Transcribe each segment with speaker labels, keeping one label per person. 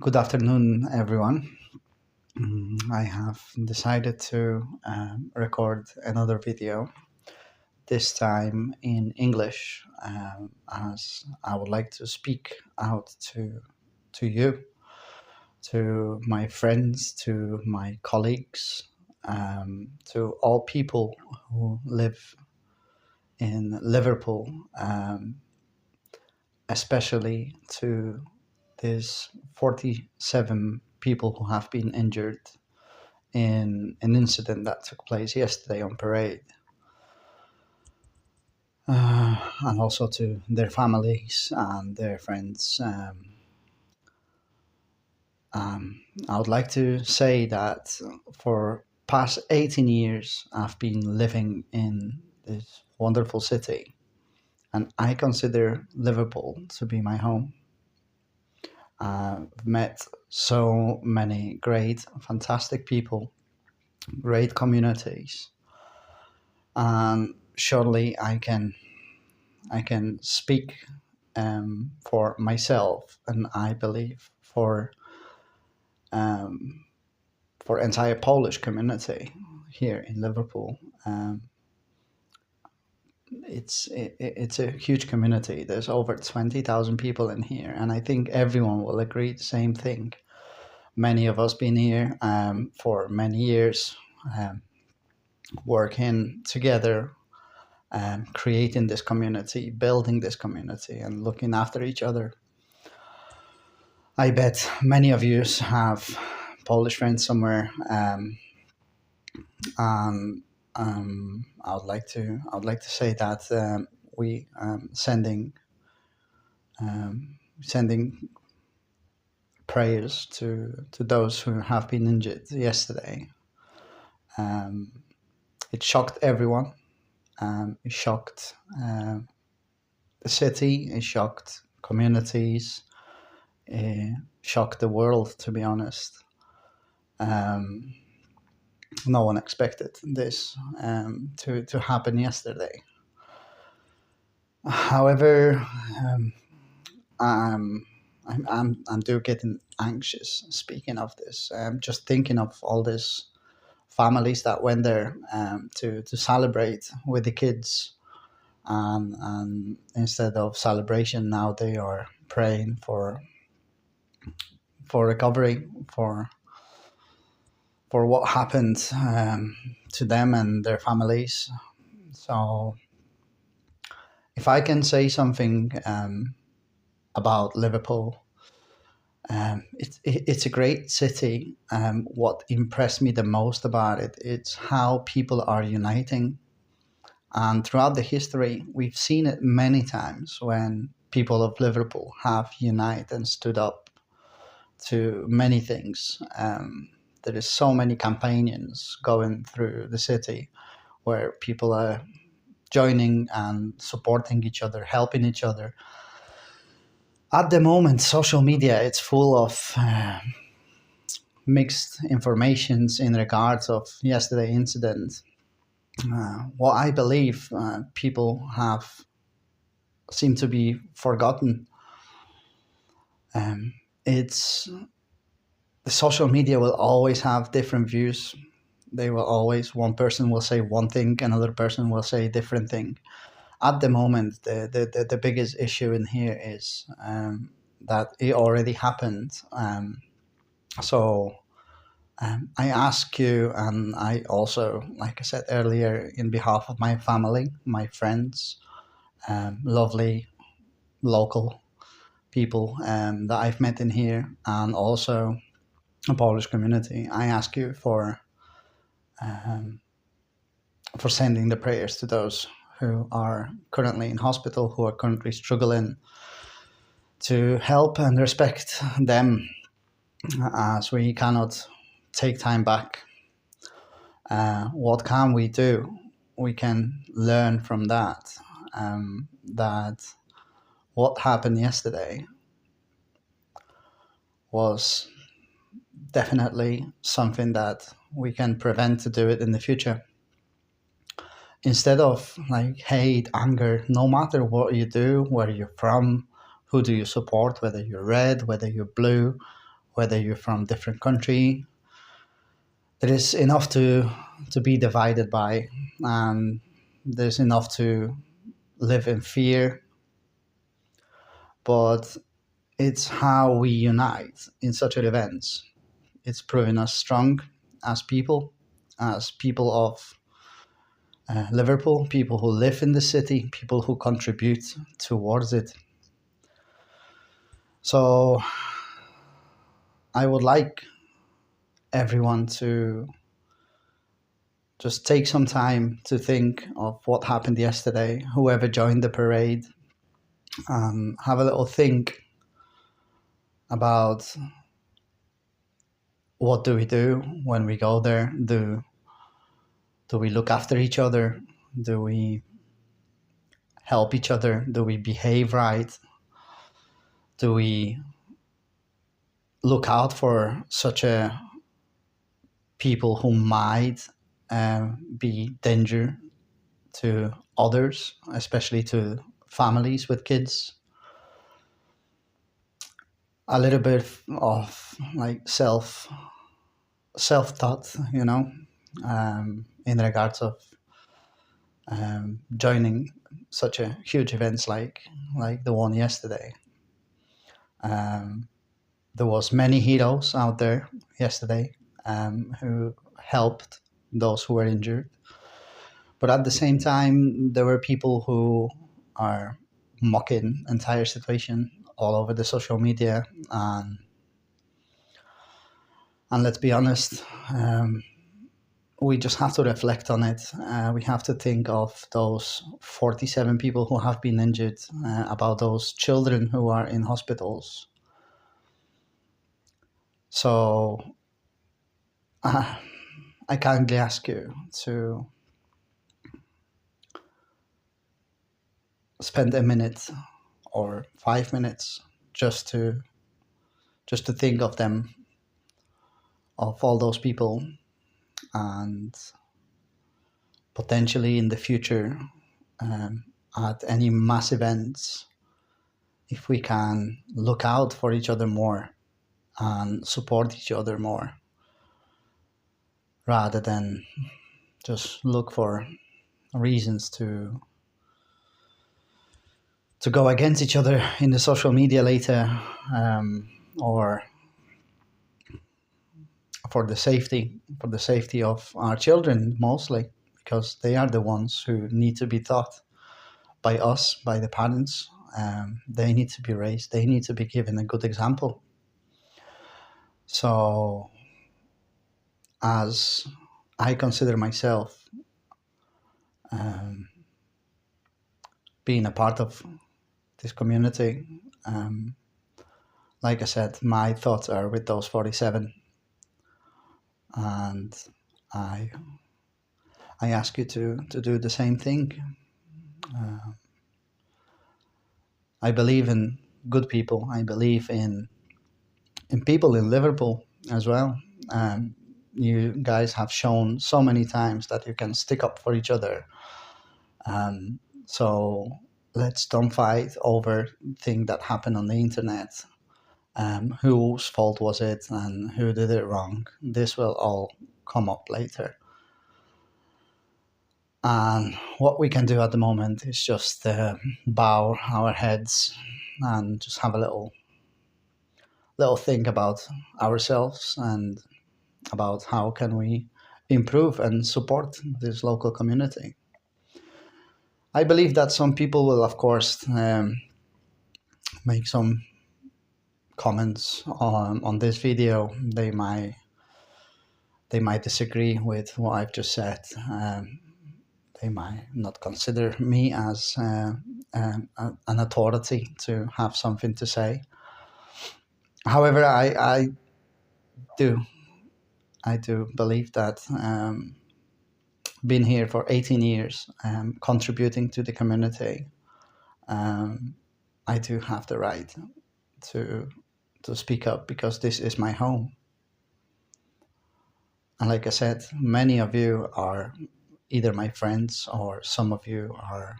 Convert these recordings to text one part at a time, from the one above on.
Speaker 1: Good afternoon, everyone. I have decided to record another video, this time in English, as I would like to speak out to you, to my friends, to my colleagues, to all people who live in Liverpool, especially to these 47 people who have been injured in an incident that took place yesterday on parade, and also to their families and their friends. I would like to say that for past 18 years, I've been living in this wonderful city, and I consider Liverpool to be my home. I've met so many great, fantastic people, great communities, and surely I can speak for myself, and I believe um, for entire Polish community here in Liverpool. It's a huge community. There's over 20,000 people in here, and I think everyone will agree the same thing. Many of us been here for many years, um, working together, creating this community, building this community, and looking after each other. I bet many of you have Polish friends somewhere, and I would like to say that we sending prayers to those who have been injured yesterday. Um, it shocked everyone. It shocked the city. It shocked communities. It shocked the world. To be honest, um, no one expected this to happen yesterday. However, um, I'm do getting anxious speaking of this. Just thinking of all these families that went there to celebrate with the kids, and instead of celebration, now they are praying for recovery, for what happened to them and their families. So, if I can say something about Liverpool, it's a great city. What impressed me the most about it, it's how people are uniting. And throughout the history, we've seen it many times when people of Liverpool have united and stood up to many things. There is so many campaigns going through the city where people are joining and supporting each other, helping each other. At the moment, social media, it's full of mixed informations in regards of yesterday incident. What I believe people have seem to be forgotten. It's the social media will always have different views. They will always, one person will say one thing, another person will say a different thing. At the moment, the biggest issue in here is that it already happened. So I ask you, and I also, like I said earlier, in behalf of my family, my friends, lovely local people that I've met in here, and also a Polish community, I ask you for sending the prayers to those who are currently in hospital, who are currently struggling, to help and respect them, as we cannot take time back. What can we do? We can learn from that. That what happened yesterday was definitely something that we can prevent to do it in the future. Instead of like hate, anger, no matter what you do, where you're from, who do you support, whether you're red, whether you're blue, whether you're from different country. There is enough to be divided by, and there's enough to live in fear. But it's how we unite in such events. It's proven us strong as people of Liverpool, people who live in the city, people who contribute towards it. So I would like everyone to just take some time to think of what happened yesterday, whoever joined the parade, and have a little think about what do we do when we go there. Do we look after each other? Do we help each other? Do we behave right? Do we look out for such a people who might be danger to others, especially to families with kids? A little bit of like self thought, in regards of joining such a huge events like the one yesterday. Um, there was many heroes out there yesterday who helped those who were injured, but at the same time there were people who are mocking entire situation all over the social media, and let's be honest, we just have to reflect on it. We have to think of those 47 people who have been injured, about those children who are in hospitals. So I kindly ask you to spend a minute or 5 minutes just to think of them, of all those people, and potentially in the future, at any mass events, if we can look out for each other more and support each other more, rather than just look for reasons to go against each other in the social media later, or for the safety of our children, mostly because they are the ones who need to be taught by us, by the parents. They need to be raised, they need to be given a good example. So as I consider myself being a part of this community, like I said, my thoughts are with those 47, and I ask you to do the same thing. I believe in good people. I believe in people in Liverpool as well. You guys have shown so many times that you can stick up for each other. So let's don't fight over things that happen on the internet. Whose fault was it and who did it wrong? This will all come up later. And what we can do at the moment is just bow our heads and just have a little think about ourselves and about how can we improve and support this local community. I believe that some people will, of course, make some comments on this video. They might disagree with what I've just said. They might not consider me as an authority to have something to say. However, I do believe that, been here for 18 years, contributing to the community, I do have the right to speak up, because this is my home. And like I said, many of you are either my friends, or some of you are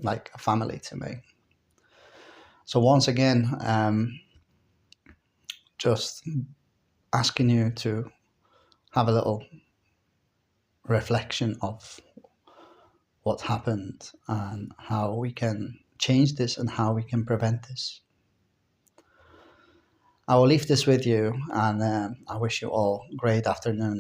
Speaker 1: like a family to me. So once again, just asking you to have a little reflection of what happened and how we can change this and how we can prevent this. I will leave this with you, and I wish you all great afternoon.